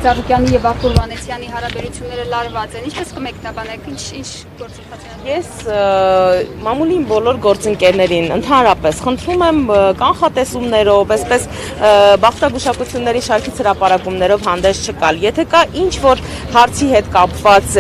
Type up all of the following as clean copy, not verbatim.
Ծառուկյանի եւ Արտուր Վանեցյանի հարաբերությունները լարված են։ Ինչպես կմեկնաբանեք, ինչ գործընթացներ։ Ես մամուլին բոլոր գործընկերներին ընդհանրապես խնդրում եմ կանխատեսումներով, այսպես բախտագուշակությունների շարքից հրապարակումներով հանդես չգալ։ Եթե կա ինչ որ հարցի հետ կապված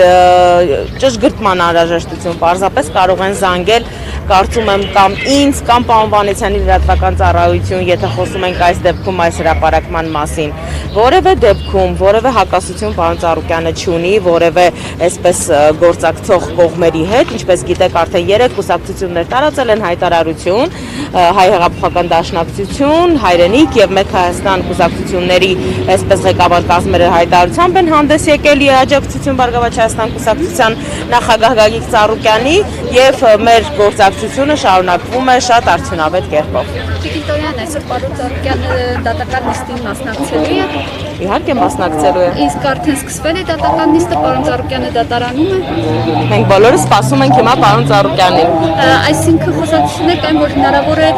ճշգրտման անհրաժեշտություն, պարզապես կարող են զանգել, կարծում եմ կամ ինձ կամ պարոն Վանեցյանի լրատվական ծառայություն, եթե խոսում ենք այս դեպքում այս հրապարակման մասին, որևէ դեպքում որևէ հակասություն պարոն Ծառուկյանը չունի որևէ այսպես գործակցող կողմերի հետ, ինչպես գիտեք, արդեն 3 կուսակցություններ տարածել են հայտարարություն, Հայ հեղափոխական դաշնակցություն, Հայրենիք եւ Մեկ Հայաստան կուսակցությունների այսպես ղեկավար կազմերը հայտարարությամբ են հանդես եկել աջակցություն Բարգավաճ Հայաստան կուսակցության նախագահ Գագիկ Ծառուկյանի եւ մեր գործակցությունը շարունակվում է շատ արդյունավետ կերպով։ Տիկին Տոյան, այսօր պարոն Ծառուկյանը դատական նիստին մասնակցելու է։ Իհարկե մասնակցելու է։ Իսկ արդեն սկսվել է դատական նիստը, պարոն Ծառուկյանը դատարանում է։ Մենք բոլորը սպասում ենք հիմա պարոն Ծառուկյանին։ Այսինքն խոսակցություններ կան, որ հնարավոր է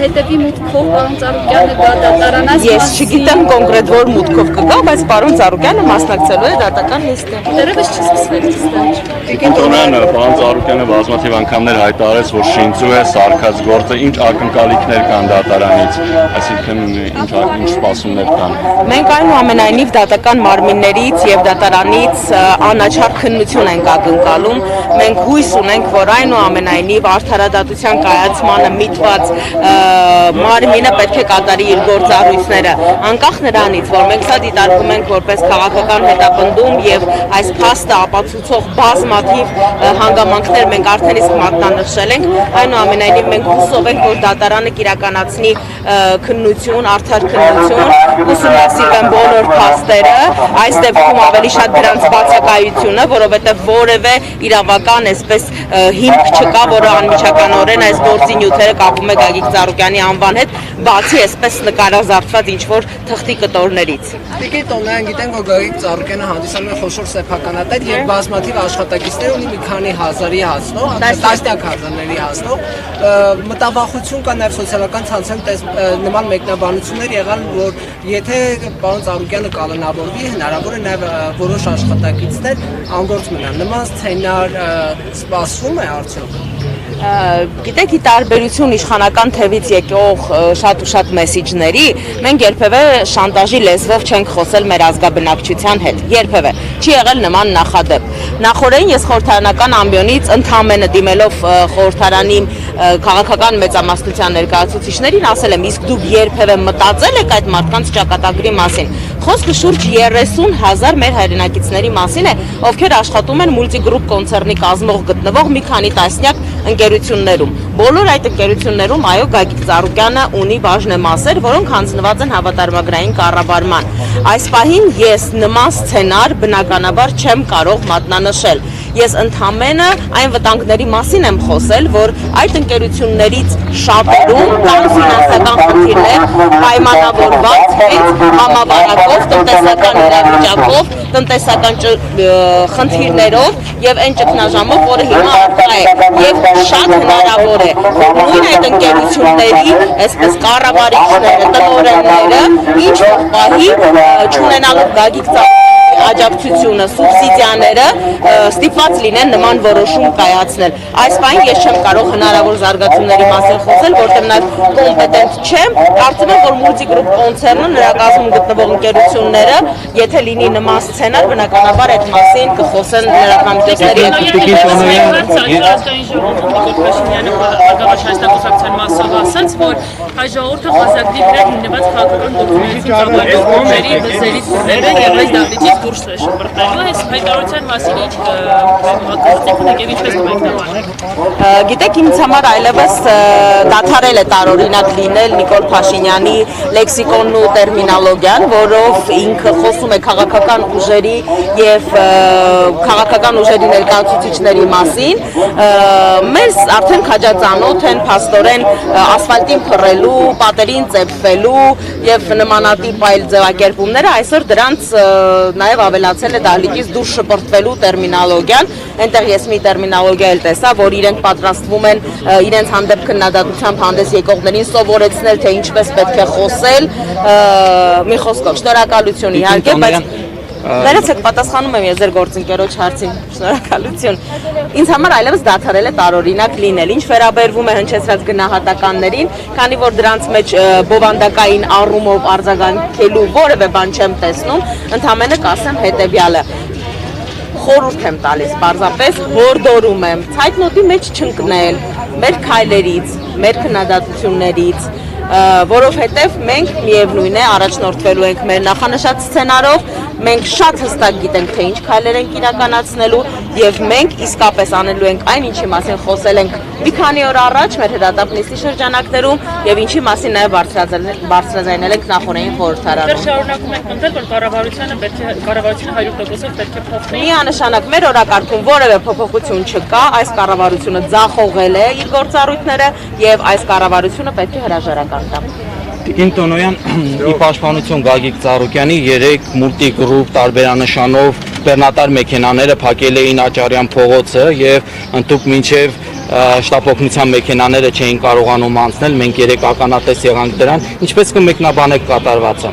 հետևի մուտքով պարոն Ծառուկյանը գա դատարանա։ Ես չգիտեմ կոնկրետ որ մուտքով կգա, բայց պարոն Ծառուկյանը մասնակցելու է դատական նիստին։ Դեռևս չսկսվել նիստը։ Տիկին Տոնյան, պարոն Ծառուկյանը բազմաթիվ անգամներ հայտարարեց, որ շինծու է սարքած գործը, ինչ ակնկալիքներ կան դատարանից, այսինքն ինչ սպասումներ կան։ Մենք այնուամենայնիվ դատական մարմիններից եւ դատարանից անաչառ քննություն ենք ակնկալում։ Մենք հույս ունենք, որ այնուամենայնիվ արդարադատության կայացմանը միտված մարմինը պետք է կատարի իր գործառույթները, անկախ նրանից, որ մենք սա դիտարկում ենք որպես քաղաքական հետապնդում եւ այս փաստը ապացուցող բազմաթիվ հանգամանքներ մենք արդեն իսկ մատնանշել ենք, այնուամենայնիվ մենք հուսով ենք, որ դատարանը կիրականացնի քննություն, արդար քննություն, ուսումնասիրվեն բոլոր փաստերը, այս դեպքում ավելի շատ դրանց բացակայությունը, որովհետեւ որևէ իրավական այսպես հիմք չկա, որը անմիջականորեն այս գործի նյութերը կապում է Գագիկ Ծառուկյանի անվան հետ, բացի այսպես նկարազարդված ինչ որ թղթի կտորներից։ Տիկին Տոնյան, գիտենք, որ Գագիկ Ծառուկյանը հանդիսանում է խոշոր սեփականատեր եւ բազմաթիվ աշխատակիցներ ունի, մի քանի հազարի հասնող, տասնյակ հազարների հասնող, մտավախություն կա նաեւ սոցիալական ցանցերում նման մեկնաբանություններ եղան, որ եթե պարոն Ծառուկյանը կալանավորվի, հնարավոր է նաեւ որոշ աշխատակիցներ անգործ մնան։ Նման սցենար սպասվում է արդյոք։ Գիտեք, ի տարբերություն իշխանական թևից եկող շատ ու շատ մեսիջների, մենք երբևէ շանտաժի լեզվով չենք խոսել մեր ազգաբնակչության հետ, երբևէ չի եղել նման նախադեպ։ Նախորդին ես խորհրդարանական ամբիոնից ընդհանրապես դիմելով խորհրդարանի քաղաքական մեծամասնության ներկայացուցիչներին ասել եմ, իսկ դուք երբևէ մտածել եք այդ մարդկանց ճակատագրի մասին։ Խոսքը շուրջ 30,000 մեր հայրենակիցների մասին է, ովքեր աշխատում են Multigroup կոնցեռնի կազմող գտնվող մի քանի տասնյակ ընկերություններում։ Բոլոր այդ ընկերություններում այո Գագիկ Ծառուկյանը ունի բաժնեմասեր, որոնք հանձնված են հավատարմագրային կառավարման։ Այս պահին ես նման սցենար բնականաբար չեմ կարող մատնանշել։ Ես ընդհանրապես այն վտանգների մասին եմ խոսել, որ այդ ընկերություններից շատերում կան ֆինանսական խնդիրներ, պայմանավորված հենց համավարակով, տնտեսական իրավիճակով, տնտեսական խնդիրներով եւ այն ճգնաժամով, որը հիմա առկա է, եւ շատ հնարավոր է, որ նույն այդ ընկերությունների, այսպես կառավարիչները, տնօրենները ինչ որ պահի չունենալով Գագիկ աջակցությունը, սուբսիդիաները ստիպված լինեն նման որոշում կայացնել։ Այս պահին ես չեմ կարող հնարավոր զարգացումների մասին խոսել, որտեղ նաև կոմպետենտ չեմ, կարծում եմ, որ Multigroup կոնցեռնը նրա կազմում գտնվող ընկերությունները, եթե լինի նման սցենար, բնականաբար այդ մասին կխոսեն լրատվամիջոցների ասաց, որ հայ ժողովուրդը խազակնի վրա հիմնված քաղաքական գործունեություն ծավալների բզերից դուրս եւ այս դահլիճից դուրս է շպրտելու, այս հայտարարության մասին ինչ կմտածեք եւ ինչպես կմեկնաբանեք։ Գիտեք, ինձ համար այլևս դադարել է տարօրինակ լինել Նիկոլ Փաշինյանի լեքսիկոնն ու տերմինոլոգիան, որով ինքը խոսում է քաղաքական ուժերի եւ քաղաքական ուժերի ներկայացուցիչների մասին։ Մեզ արդեն քաջածանոթ են փաստորեն ասֆալտին փռելու, պատերին ծեփվելու եւ նմանատիպ այլ ձևակերպումները, այսօր դրանց նաեւ ավելացել է դահլիճից դուրս շպրտվելու տերմինոլոգիան։ Այնտեղ ես մի տերմինոլոգիա էլ տեսա, որ իրենք պատրաստվում են իրենց հանդեպ քննադատությամբ հանդես եկողներին սովորեցնել, թե ինչպես պետք է խոսել։ Մի խոսքով, շնորհակալություն իհարկե, բայց Ներեցեք պատասխանում եմ ես ձեր գործընկերոջ հարցին։ Շնորհակալություն։ Ինձ համար այլևս դադարել է տարօրինակ լինել, ինչ վերաբերվում է հնչեցրած գնահատականներին, քանի որ դրանց մեջ բովանդակային առումով արձագանքելու որևէ բան չեմ տեսնում, ընդհանրապես կասեմ հետեւյալը. խորհուրդ եմ տալիս, պարզապես հորդորում եմ ցայտնոտի մեջ չընկնել մեր քայլերից, մեր քննադատություններից, որովհետև մենք միևնույն է առաջնորդվելու ենք մեր նախանշած սցենարով, մենք շատ հստակ գիտենք, թե ինչ քայլեր ենք իրականացնելու եւ մենք իսկապես անելու ենք այն, ինչի մասին խոսել ենք մի քանի օր առաջ մեր հրատապ նիստի շրջանակներում եւ ինչի մասին նաեւ բարձրաձայնել ենք նախորդային խորհրդարանում։ Դեռ շարունակում ենք ընտրել, որ կառավարությունը 100%-ով պետք է փոխվի։ Միանշանակ մեր օրակարգում որևէ փոփոխություն չկա, այս կառավարությունը ձախողել է իր գործառույթները եւ այս կառավարությունը պետք է հրաժարական տա։ Տիկին Տոնոյան, ի պաշտպանություն Գագիկ Ծառուկյանի 3 մուլտիգրուպ տարբերանշանով բեռնատար մեքենաները փակել էին Աճարյան փողոցը եւ ընդդուք մինչեւ շտապօգնության մեքենաները չէին կարողանում անցնել, մենք 3 ականատես եղանք դրան, ինչպես կմեկնաբանեք կատարվածը։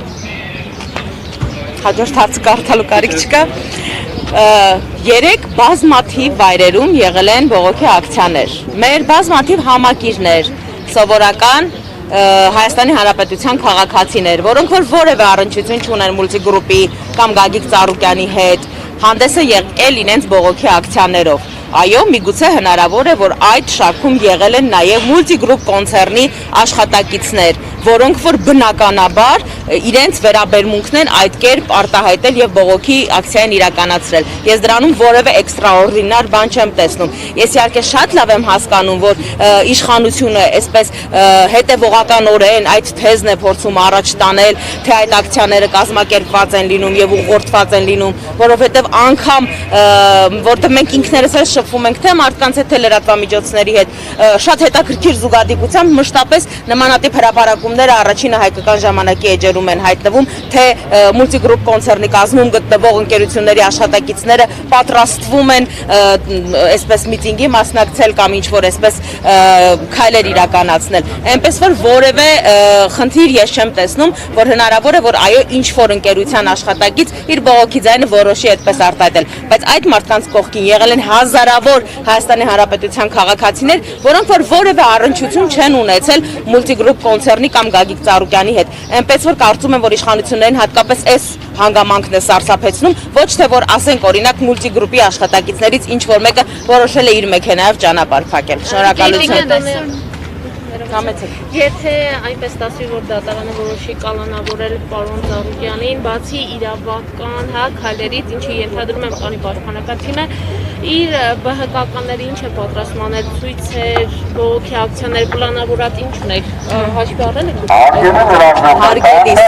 Հաջորդ հարցը կարդալու կարիք չկա։ 3 բազմաթիվ վայրերում եղել են բողոքի ակցիաներ։ Մեր բազմաթիվ համակիրներ, սովորական Հայաստանի Հանրապետության քաղաքացիներ, որոնք որ որևէ առնչություն չունեն մուլտիգրուպի կամ Գագիկ Ծառուկյանի հետ, հանդես է եկել իրենց բողոքի ակցիաներով։ Այո, միգուցե հնարավոր է, որ այդ շարքում եղել են նաև մուլտիգրուպ կոնցեռնի աշխատակիցներ, որոնք որ բնականաբար իրենց վերաբերմունքն են այդ կերպ արտահայտել եւ բողոքի ակցիան իրականացրել։ Ես դրանում որևէ էքստրաօրդինար բան չեմ տեսնում։ Ես իհարկե շատ լավ եմ հասկանում, որ իշխանությունը այսպես հետևողականորեն այդ թեզն է փորձում առաջ տանել, թե այդ ակցիաները կազմակերպված են լինում եւ ուղղորդված են լինում, որովհետեւ անգամ որտեղ մենք ինքներս էլ շփվում ենք թե մարդկանց հետ, թե լրատվամիջոցների հետ, շատ հետաքրքիր զուգադիպությամբ մշտապես նմանատիպ հրապարակումները առաջինը հայկական ժամանակի էջերում են հայտնվում, թե մուլտիգրուպ կոնցեռնի կազմում գտնվող ընկերությունների աշխատակիցները պատրաստվում են այսպես միտինգի մասնակցել կամ ինչ որ այսպես քայլեր իրականացնել։ Այնպես որ որևէ խնդիր ես չեմ տեսնում, որ հնարավոր է, որ այո, ինչ որ ընկերության աշխատակից իր բողոքի ձայնը որոշի այդպես արտահայտել, բայց այդ մարդկանց կողքին եղել են հազարավոր Հայաստանի Հանրապետության քաղաքացիներ, որոնք որ որևէ առնչություն չեն ունեցել մուլտիգրուպ կոնցեռնի կամ Գագիկ Ծառուկյանի հետ։ Այնպես որ կարծում եմ, որ իշխանություններին հատկապես այս հանգամանքն է սարսափեցնում, ոչ թե որ ասենք օրինակ մուլտիգրուպի աշխատակիցներից ինչ որ մեկը որոշել է իր մեքենայով ճանապարհ փակել։ Շնորհակալություն։ Եթե այնպես ստացվի, որ դատարանը որոշի կալանավորել պարոն Ծառուկյանին, բացի իրավական քայլերից, ինչի ենթադրում եմ կանի պաշտպանական թիմը, իր ԲՀԿ-ականների ինչ է պատրաստում անել, ցույցեր, բողոքի ակցիաներ պլանավորած ինչ ունեք, հաշվի առել եք։ Հարգելիս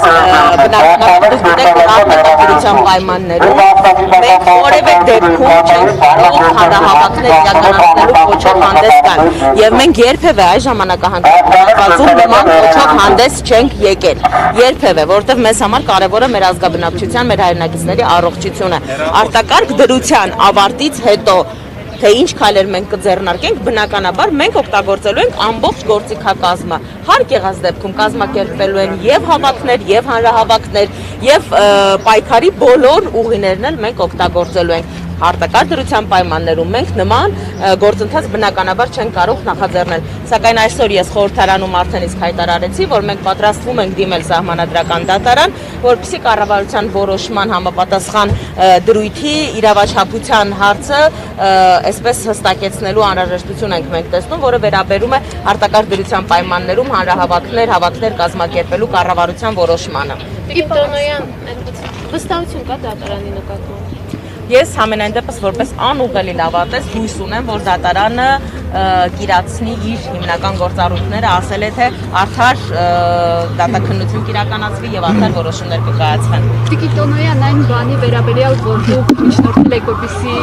բնակչությունների անհետաքրքրության պայմաններում մենք որևէ դեպքում չենք կարող հանրահավաքներ իրականացնելու կոչով հանդես գալ եւ մենք երբեւե այս ժամանակահատվածում նման կոչով հանդես չենք եկել երբեւե, որովհետեւ մեզ համար կարեւոր է մեր ազգաբնակչության, մեր հայրենակիցների առողջությունը։ Արտակարգ դրության ավարտից հետո թե ինչ քայլեր մենք կձեռնարկենք, բնականաբար մենք օգտագործելու ենք ամբողջ գործիքակազմը։ Հարկ եղած դեպքում կազմակերպվելու են եւ հավաքներ, եւ հանրահավաքներ, եւ պայքարի բոլոր ուղիներն էլ մենք օգտագործելու ենք։ Արտակարգ դրության պայմաններում մենք նման գործընթաց բնականաբար չենք կարող նախաձեռնել։ Սակայն այսօր ես խորհրդարանում արդեն իսկ հայտարարեցի, որ մենք պատրաստվում ենք դիմել սահմանադրական դատարան, որպեսզի կառավարության որոշման համապատասխան դրույթի իրավաչափության հարցը այսպես հստակեցնելու անհրաժեշտություն ենք մենք տեսնում, որը վերաբերում է արտակարգ դրության պայմաններում հանրահավաքներ, հավաքներ կազմակերպելու կառավարության որոշմանը։ Տոնոյան, վստահություն կա դատարանի նկատմամբ։ Ես համենայն դեպս որպես անուղղելի լավատես հույս ունեմ, որ դատարանը կիրացնի իր հիմնական գործառույթները, ասել է թե արդար դատաքննություն կիրականացվի եւ արդար որոշումներ կկայացվեն։ Տիկին Տոնոյան, այն բանի վերաբերյալ, որ դուք միջնորդել եք, որպեսզի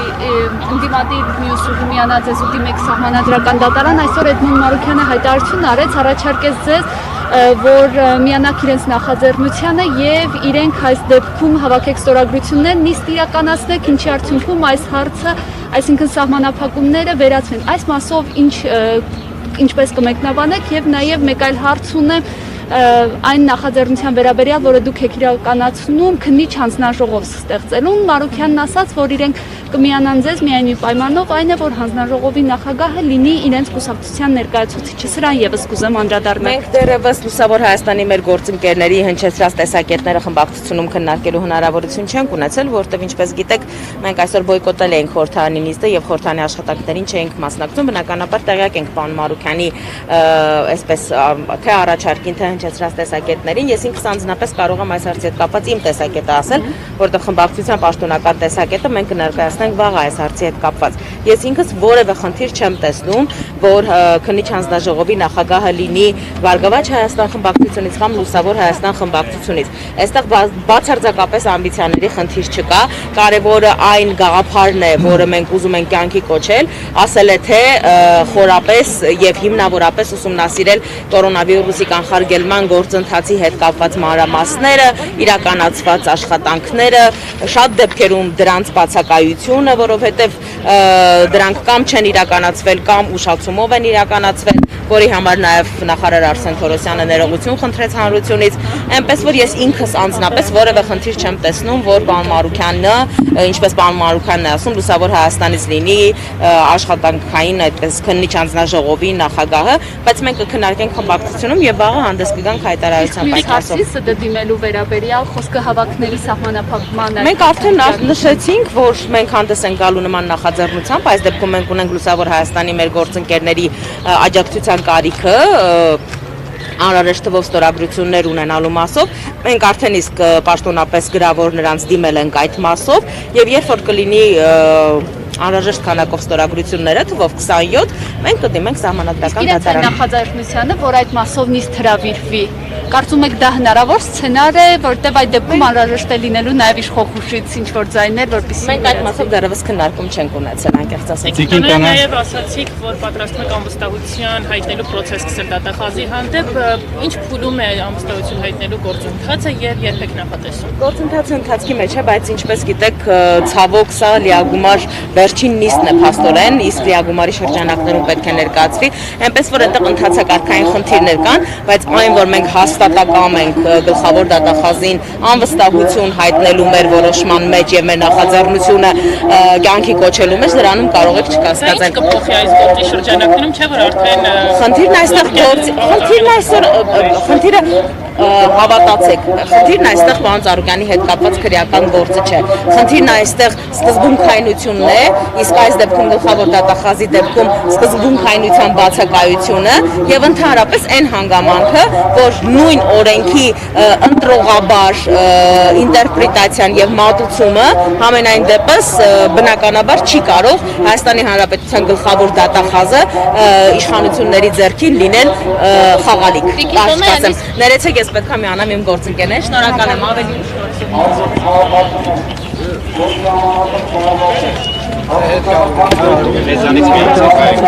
ընդդիմադիր մյուս ուղի միանած ես ու դիմեք սահմանադրական դատարան, այսօր Էդմոն Մարուքյանը հայտարարություն արեց, առաջարկեց ձեզ որ միանաք իրենց նախաձեռնությանը եւ իրենք այս դեպքում հավաքեք ստորագրություններ, նիստ իրականացնեք, ինչի արդյունքում այս հարցը, այսինքն սահմանափակումները վերացվեն։ Այս մասով ինչպես կմեկնաբանեք եւ նաեւ մեկ այլ հարց ունեմ, այն նախաձեռնության վերաբերյալ, որը դուք եք իրականացնում քննիչ հանձնաժողով ստեղծելու, Մարուքյանն ասաց, որ իրենք կմիանան ձեզ միայն մի պայմանով, այն է, որ հանձնաժողովի նախագահը լինի իրենց կուսակցության ներկայացուցիչը, սրան եւս կուզեմ անդրադառնալ։ Մենք դեռևս Լուսավոր Հայաստանի մեր գործընկերների հնչեցրած տեսակետները խմբակցությունում քննարկելու հնարավորություն չենք ունեցել, որտեղ ինչպես գիտեք, մենք այսօր բոյկոտել էինք խորհրդարանի նիստը եւ խորհրդարանի աշխատանքներին չէինք մասնակցում, բնականաբար տեղյակ ենք պարոն Մարուքյանի այսպես թե առաջարկին, թե հնչեցրած տեսակետներին, ես ինքս անձնապես կարող եմ այս հարցի հետ կապված իմ տեսակետը ասել, որտեղ խմբակցության պաշտոնական տեսակետը մենք կներկայացնենք վաղ այս հարցի հետ կապված։ Ես ինքս որևէ խնդիր չեմ տեսնում, որ քննիչ հանձնաժողովի նախագահը լինի Բարգավաճ Հայաստան խմբակցությունից կամ Լուսավոր Հայաստան խմբակցությունից։ Այստեղ բացարձակապես ամբիցիաների խնդիր չկա, կարևորը այն գաղափարն է, որը մենք ուզում ենք կյանքի կոչել, ասել է թե խորապես եւ հիմնավորապես ուսումնասիրել կորոնավիրուսի կանխարգելման գործընթացի հետ կապված մանրամասները, իրականացված աշխատանքները, շատ դեպքերում դրանց բացակայությունը, որովհետեւ դրանք կամ չեն իրականացվել կամ ուշացումով են իրականացվել, որի համար նաև նախարար Արսեն Թորոսյանը ներողություն խնդրեց հանրությունից, այնպես որ ես ինքս անձնապես որևէ խնդիր չեմ տեսնում, որ պարոն Մարուքյանը, ինչպես պարոն Մարուքյանն է ասում, Լուսավոր Հայաստանից լինի աշխատանքային այդպես քննիչ հանձնաժողովի նախագահը, բայց մենք կքննարկենք խմբակցությունում եւ վաղը հանդես կգանք հայտարարության պայքարով։ ՍԴ դիմելու վերաբերյալ խոսքը հավաքների սահմանափակման է։ Մենք արդեն նշեցինք, որ մենք հանդես ենք գալու նման նախաձեռնությամբ, այս դեպքում մենք ունենք Լուսավոր Հայաստանի մեր գործընկերների աջակցության կարիքը անհրաժեշտ թվով ստորագրություններ ունենալու մասով, մենք արդեն իսկ պաշտոնապես գրավոր նրանց դիմել ենք այդ մասով եւ երբ որ կլինի անհրաժեշտ քանակով ստորագրությունները թվով 27, մենք կդիմենք սահմանադրական դատարան։ Նախաձեռնությանը, որ այդ մասով նիստ հրավիրվի, կարծում եք դա հնարավոր սցենար է, որտեղ այդ դեպքում անհրաժեշտ է լինելու նաև իշխողուշից ինչ որ ձայներ, որպեսզի մենք այդ մասով դեռևս քննարկում չենք ունեցել, անկեղծ ասած։ Նաև ասացիք, որ պատրաստվում եք անվստահության հայտնելու process սկսել դատախազի հանդեպ, ինչ փուլում է անվստահություն հայտնելու գործընթացը եւ երբեք նախատեսում։ Գործընթացը ընթացքի մեջ է, բայց ինչպես գիտեք, ցավոք սա լիագումար վերջին նիստն է փաստորեն, իսկ լիագումարի շրջանակներում պետք է ներկայացվի, այնպես որ այդտեղ ընթացակարգային խնդիրներ կան, բայց այն որ մենք հաստատակամ ենք գլխավոր դատախազին անվստահություն հայտնելու մեր որոշման մեջ եւ մեր նախաձեռնությունը կյանքի կոչելու մեջ, դրանում կարող եք չկասկածել։ Կփոխի այս գործի շրջանակներում, չէ՞ որ արդեն խնդիրն այստեղ խնդիրը հավատացեք, խնդիրն այստեղ պարոն Ծառուկյանի հետ կապված քրեական գործը չէ։ Խնդիրն այստեղ սկզբունքայնությունն է, իսկ այս դեպքում գլխավոր դատախազի դեպքում սկզբունքայնության բացակայությունը եւ ընդհանրապես այն հանգամանքը, որ նույն օրենքի ընտրողաբար ինտերպրետացիան եւ մատուցումը համենայն դեպս բնականաբար չի կարող Հայաստանի Հանրապետության գլխավոր դատախազը իշխանությունների ձեռքին լինել խաղալիք։ Կասկածեմ, ներեցեք ես պետք է միանամ իմ գործընկերներին, շնորհակալ եմ ավելի Մեզանից միացեք